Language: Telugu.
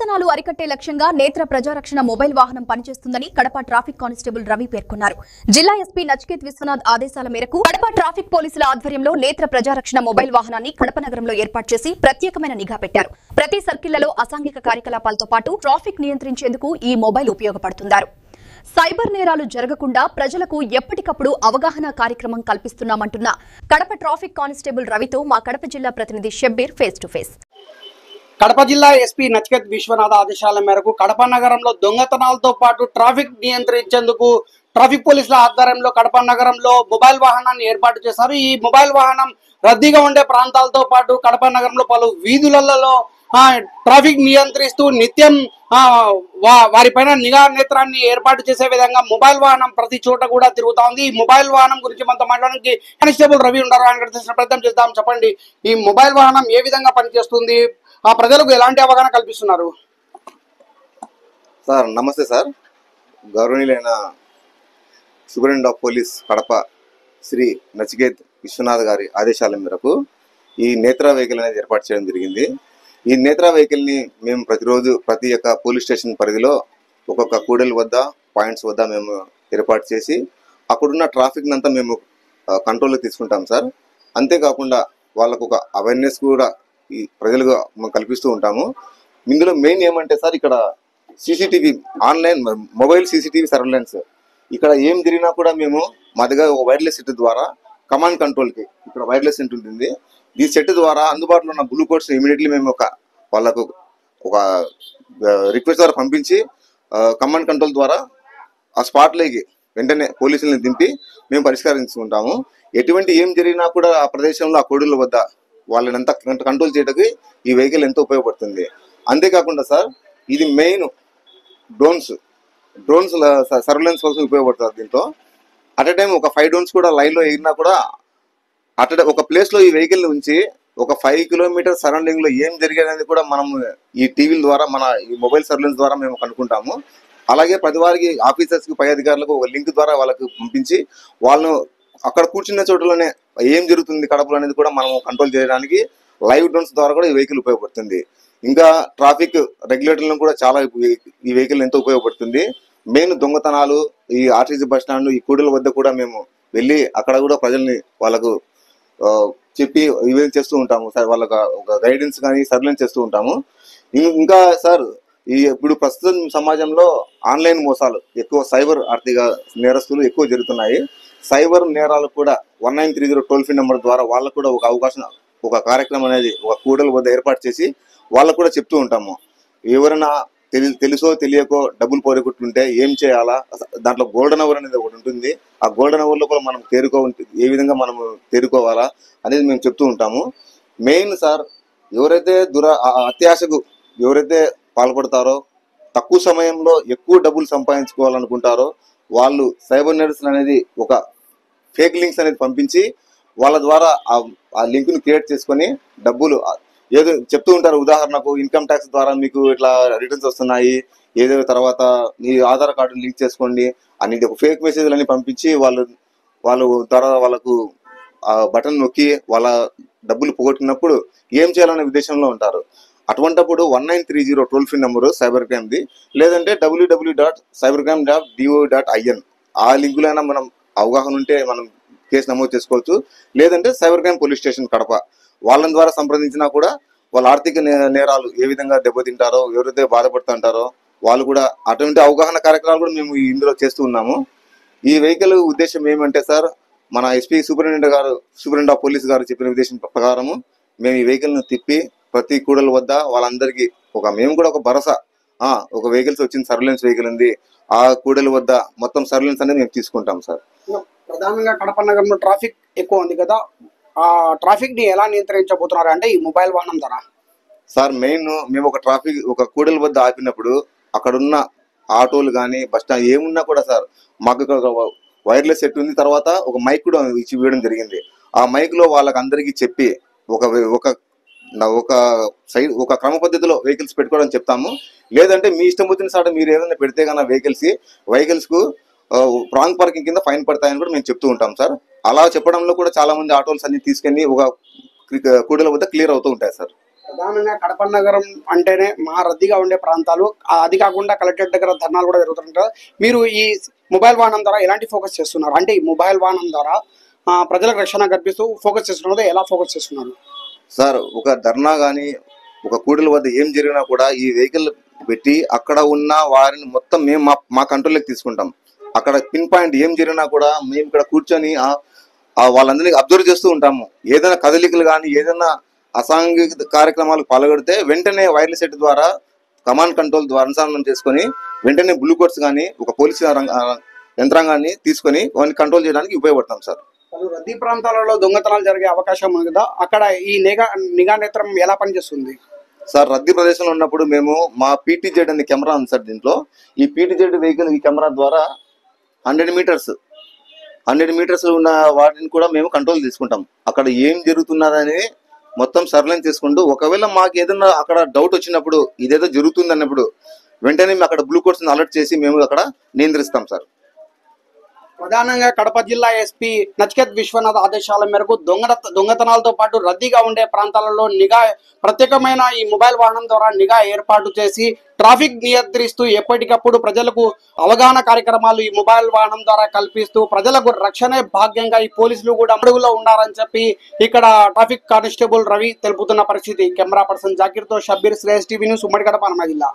దొంగతనాలు అరికట్టే లక్ష్యంగా నేత్ర ప్రజారక్షణ మొబైల్ వాహనం పనిచేస్తుందని కడప ట్రాఫిక్ కానిస్టేబుల్ రవి పేర్కొన్నారు. జిల్లా ఎస్పీ నచికేత్ విశ్వనాథ్ ఆదేశాల మేరకు కడప ట్రాఫిక్ పోలీసుల ఆధ్వర్యంలో నేత్ర ప్రజారక్షణ మొబైల్ వాహనాన్ని కడప నగరంలో ఏర్పాటు చేసి ప్రత్యేకమైన నిఘా పెట్టారు. ప్రతి సర్కిళ్లలో అసాంఘిక కార్యకలాపాలతో పాటు ట్రాఫిక్ నియంత్రించేందుకు ఈ మొబైల్ ఉపయోగపడుతున్నారు. సైబర్ నేరాలు జరగకుండా ప్రజలకు ఎప్పటికప్పుడు అవగాహన కార్యక్రమం కల్పిస్తున్నామంటున్న కడప ట్రాఫిక్ కానిస్టేబుల్ రవితో మా కడప జిల్లా ప్రతినిధి Shabbir face to face. Kadapa జిల్లా ఎస్పీ నచికేత్ విశ్వనాథ్ ఆదేశాల మేరకు కడప నగరంలో దొంగతనాలతో పాటు ట్రాఫిక్ నియంత్రించేందుకు ట్రాఫిక్ పోలీసుల ఆధ్వర్యంలో కడప నగరంలో మొబైల్ వాహనాన్ని ఏర్పాటు చేశారు. ఈ మొబైల్ వాహనం రద్దీగా ఉండే ప్రాంతాలతో పాటు కడప నగరంలో పలు వీధులలో ట్రాఫిక్ నియంత్రిస్తూ నిత్యం వారిపైన నిఘా నేత్రాన్ని ఏర్పాటు చేసే విధంగా మొబైల్ వాహనం ప్రతి చోట కూడా తిరుగుతా ఉంది. ఈ మొబైల్ వాహనం గురించి మనతో మాట్లాడడానికి కానిస్టేబుల్ రవి ఉన్నారు. ఆయన తెలిసిన ప్రయత్నం చేద్దాం. చెప్పండి, ఈ మొబైల్ వాహనం ఏ విధంగా పనిచేస్తుంది, ఆ ప్రజలకు ఎలాంటి అవగాహన కల్పిస్తున్నారు? సార్ నమస్తే సార్. గౌరవనీయులైన superintendent of police Kadapa Shri Nachiket Vishwanath గారి ఆదేశాల మేరకు ఈ నేత్ర వెహికల్ అనేది ఏర్పాటు చేయడం జరిగింది. ఈ నేత్ర వెహికల్ని మేము ప్రతిరోజు ప్రతి ఒక్క పోలీస్ స్టేషన్ పరిధిలో ఒక్కొక్క కూడలి వద్ద పాయింట్స్ వద్ద మేము ఏర్పాటు చేసి అక్కడున్న ట్రాఫిక్ అంతా మేము కంట్రోల్లో తీసుకుంటాం సార్. అంతేకాకుండా వాళ్ళకు ఒక అవేర్నెస్ కూడా ఈ ప్రజలుగా మనం కల్పిస్తూ ఉంటాము. ఇందులో మెయిన్ ఏమంటే సార్, ఇక్కడ CCTV online mobile CCTV surveillance, ఇక్కడ ఏం జరిగినా కూడా మేము మా దగ్గర ఒక వైర్లెస్ సెట్ ద్వారా కమాండ్ కంట్రోల్కి ఇక్కడ వైర్లెస్ సెట్ ఉంటుంది. ఈ సెట్ ద్వారా అందుబాటులో ఉన్న బ్లూ కోడ్స్ ఇమీడియట్లీ మేము వాళ్ళకు ఒక రిక్వెస్ట్ ద్వారా పంపించి కమాండ్ కంట్రోల్ ద్వారా ఆ స్పాట్లోకి వెంటనే పోలీసులను దింపి మేము పరిష్కరించుకుంటాము. ఎటువంటి ఏం జరిగినా కూడా ఆ ప్రదేశంలో ఆ కోడుల వద్ద వాళ్ళని అంతా కంట్రోల్ చేయడానికి ఈ వెహికల్ ఎంతో ఉపయోగపడుతుంది. అంతేకాకుండా సార్, ఇది మెయిన్ డ్రోన్స్ సర్వేలెన్స్ కోసం ఉపయోగపడుతుంది. దీంతో అట్ ఎ టైం ఒక 5 డ్రోన్స్ కూడా లైన్లో ఎగిరినా కూడా ఒక ప్లేస్లో ఈ వెహికల్ ఉంచి ఒక 5 కిలోమీటర్ సరౌండింగ్లో ఏం జరిగేది కూడా మనం ఈ టీవీల ద్వారా మన ఈ మొబైల్ సర్వేలెన్స్ ద్వారా మేము కనుక్కుంటాము. అలాగే ప్రతి వారికి ఆఫీసర్స్కి పై అధికారులకు ఒక లింక్ ద్వారా వాళ్ళకి పంపించి వాళ్ళను అక్కడ కూర్చున్న చోటులోనే ఏం జరుగుతుంది కడపలో అనేది కూడా మనం కంట్రోల్ చేయడానికి లైవ్ డ్రోన్స్ ద్వారా కూడా ఈ వెహికల్ ఉపయోగపడుతుంది. ఇంకా ట్రాఫిక్ రెగ్యులేటర్లను కూడా చాలా ఈ వెహికల్ ఎంతో ఉపయోగపడుతుంది. మెయిన్ దొంగతనాలు ఈ ఆర్టీసీ బస్ స్టాండ్ ఈ కూడల వద్ద కూడా మేము వెళ్ళి అక్కడ కూడా ప్రజల్ని వాళ్ళకు చెప్పి ఇవి చేస్తూ ఉంటాము సార్. వాళ్ళకి ఒక గైడెన్స్ కానీ సర్వేలెన్స్ చేస్తూ ఉంటాము. ఇంకా సార్, ఇప్పుడు ప్రస్తుతం సమాజంలో ఆన్లైన్ మోసాలు ఎక్కువ, సైబర్ ఆర్థిక నేరస్తులు ఎక్కువ జరుగుతున్నాయి. సైబర్ నేరాలు కూడా 1930 టోల్ ఫ్రీ నెంబర్ ద్వారా వాళ్ళకు కూడా ఒక అవకాశం, ఒక కార్యక్రమం అనేది ఒక కూడల వద్ద ఏర్పాటు చేసి వాళ్ళకు కూడా చెప్తూ ఉంటాము. ఎవరైనా తెలుసో తెలియకో డబ్బులు పోగొట్టుంటే ఏం చేయాలా, దాంట్లో గోల్డెన్ అవర్ అనేది ఒకటి ఉంటుంది. ఆ గోల్డెన్ అవర్లో కూడా మనం ఏ విధంగా మనం తేరుకోవాలా అనేది మేము చెప్తూ ఉంటాము. మెయిన్ సార్, ఎవరైతే అత్యాశకు ఎవరైతే పాల్పడతారో, తక్కువ సమయంలో ఎక్కువ డబ్బులు సంపాదించుకోవాలనుకుంటారో వాళ్ళు సైబర్ నేరస్తులు అనేది ఒక ఫేక్ లింక్స్ అనేది పంపించి వాళ్ళ ద్వారా ఆ లింక్ను క్రియేట్ చేసుకొని డబ్బులు ఏదో చెప్తూ ఉంటారు. ఉదాహరణకు ఇన్కమ్ ట్యాక్స్ ద్వారా మీకు ఇట్లా రిటర్న్స్ వస్తున్నాయి, ఏదో తర్వాత మీ ఆధార్ కార్డు లింక్ చేసుకోండి అని ఒక ఫేక్ మెసేజ్లని పంపించి వాళ్ళు ద్వారా వాళ్ళకు ఆ బటన్ నొక్కి వాళ్ళ డబ్బులు పోగొట్టినప్పుడు ఏం చేయాలనే ఉద్దేశంలో ఉంటారు. అటువంటిప్పుడు 1930 టోల్ ఫ్రీ నెంబరు సైబర్ క్రైమ్ది, లేదంటే www.cybercrime.do.in ఆ లింకులైనా మనం అవగాహన ఉంటే మనం కేసు నమోదు చేసుకోవచ్చు. లేదంటే cyber crime police station Kadapa వాళ్ళ ద్వారా సంప్రదించినా కూడా వాళ్ళ ఆర్థిక నేరాలు ఏ విధంగా దెబ్బతింటారో, ఎవరైతే బాధపడుతుంటారో వాళ్ళు కూడా అటువంటి అవగాహన కార్యక్రమాలు కూడా మేము ఇందులో చేస్తూ ఉన్నాము. ఈ వెహికల్ ఉద్దేశం ఏమంటే సార్, మన ఎస్పీ సూపరింటెండెంట్ ఆఫ్ పోలీస్ గారు చెప్పిన ఉద్దేశం ప్రకారము మేము ఈ వెహికల్ను తిప్పి ప్రతి కూడల వద్ద వాళ్ళందరికీ మేము కూడా ఒక భరోసా, ఒక వెహికల్స్ వచ్చింది, సర్వేలెన్స్ వెహికల్ ఉంది, ఆ కూడలి వద్ద మొత్తం సర్వేలెన్స్ అనేది మేము తీసుకుంటాం సార్. ప్రధానంగా కడప నగరంలో ట్రాఫిక్ ఎక్కువ ఉంది కదా, ఆ ట్రాఫిక్ ని ఎలా నియంత్రించబోతున్నారు అంటే ఈ మొబైల్ వాహనం ద్వారా? సార్, మెయిన్ మేము ఒక కూడలి వద్ద ఆపినప్పుడు అక్కడున్న ఆటోలు కానీ బస్ స్టాండ్ ఏమున్నా కూడా సార్ మాకు వైర్లెస్ సెట్ ఉంది. తర్వాత ఒక మైక్ కూడా ఇచ్చి ఇవ్వడం జరిగింది. ఆ మైక్ లో వాళ్ళకి అందరికీ చెప్పి ఒక క్రమ పద్ధతిలో వెహికల్స్ పెట్టుకోవడం చెప్తాము. లేదంటే మీ ఇష్టం వచ్చిన సార్ మీరు ఏదైనా పెడితే కన్నా వెహికల్స్ కు రాంగ్ పార్కింగ్ కింద ఫైన్ పడతాయని కూడా మేము చెప్తూ ఉంటాం సార్. అలా చెప్పడంలో కూడా చాలా మంది ఆటోల్స్ అన్ని తీసుకెళ్లి ఒక కూడల వద్ద క్లియర్ అవుతూ ఉంటాయి సార్. ప్రధానంగా కడప నగరం అంటేనే మహా రద్దీగా ఉండే ప్రాంతాలు. అది కాకుండా కలెక్టరేట్ దగ్గర ధర్నాలు కూడా జరుగుతుంటారు. మీరు ఈ మొబైల్ వాహనం ద్వారా ఎలాంటి ఫోకస్ చేస్తున్నారు? అంటే ఈ మొబైల్ వాహనం ద్వారా ప్రజలకు రక్షణ కల్పిస్తూ ఫోకస్ చేస్తున్నారు, ఎలా ఫోకస్ చేస్తున్నారు? సార్, ఒక ధర్నా కానీ ఒక కూడలి వద్ద ఏం జరిగినా కూడా ఈ వెహికల్ పెట్టి అక్కడ ఉన్న వారిని మొత్తం మేము మా కంట్రోల్లోకి తీసుకుంటాం. అక్కడ పిన్ పాయింట్ ఏం జరిగినా కూడా మేము ఇక్కడ కూర్చొని వాళ్ళందరినీ అబ్జర్వ్ చేస్తూ ఉంటాము. ఏదైనా కదలికలు కానీ ఏదైనా అసాంఘిక కార్యక్రమాలకు పాల్గొడితే వెంటనే వైర్లెస్ సెట్ ద్వారా కమాండ్ కంట్రోల్ ద్వారా అనుసంధానం చేసుకొని వెంటనే బ్లూ కోట్స్ కానీ ఒక పోలీసు యంత్రాంగాన్ని తీసుకొని వాటిని కంట్రోల్ చేయడానికి ఉపయోగపడతాం సార్. పలు రద్దీ ప్రాంతాలలో దొంగతనాలు జరిగే అవకాశం ఉంది కదా, అక్కడ ఈ నిఘా నేత్రం ఎలా పనిచేస్తుంది? సార్, రద్దీ ప్రదేశంలో ఉన్నప్పుడు మేము మా పీటీజెడ్ అనే కెమెరా ఉంది సార్. దీంట్లో ఈ పీటీజెడ్ వెహికల్ ఈ కెమెరా ద్వారా 100 మీటర్స్ ఉన్న వాటిని కూడా మేము కంట్రోల్ తీసుకుంటాం. అక్కడ ఏం జరుగుతున్నదని మొత్తం సర్లైన్ చేసుకుంటూ ఒకవేళ మాకు ఏదైనా అక్కడ డౌట్ వచ్చినప్పుడు ఇదేదో జరుగుతుంది అన్నప్పుడు వెంటనే మేము అక్కడ బ్లూ కోట్స్ అలర్ట్ చేసి మేము అక్కడ నియంత్రిస్తాం సార్. ప్రధానంగా కడప జిల్లా ఎస్పీ నచికేత్ విశ్వనాథ్ ఆదేశాల మేరకు దొంగతనాలతో పాటు రద్దీగా ఉండే ప్రాంతాలలో ప్రత్యేకమైన ఈ మొబైల్ వాహనం ద్వారా నిఘా ఏర్పాటు చేసి ట్రాఫిక్ నియంత్రిస్తూ ఎప్పటికప్పుడు ప్రజలకు అవగాహన కార్యక్రమాలు ఈ మొబైల్ వాహనం ద్వారా కల్పిస్తూ ప్రజలకు రక్షణే భాగ్యంగా ఈ పోలీసులు కూడా అడుగులో ఉన్నారని చెప్పి ఇక్కడ ట్రాఫిక్ కానిస్టేబుల్ రవి తెలుపుతున్న పరిస్థితి. కెమెరా పర్సన్ జాకీర్ తో షబ్బీర్, శ్రేయస్ టీవీ న్యూస్, ఉమ్మడి కడప జిల్లా.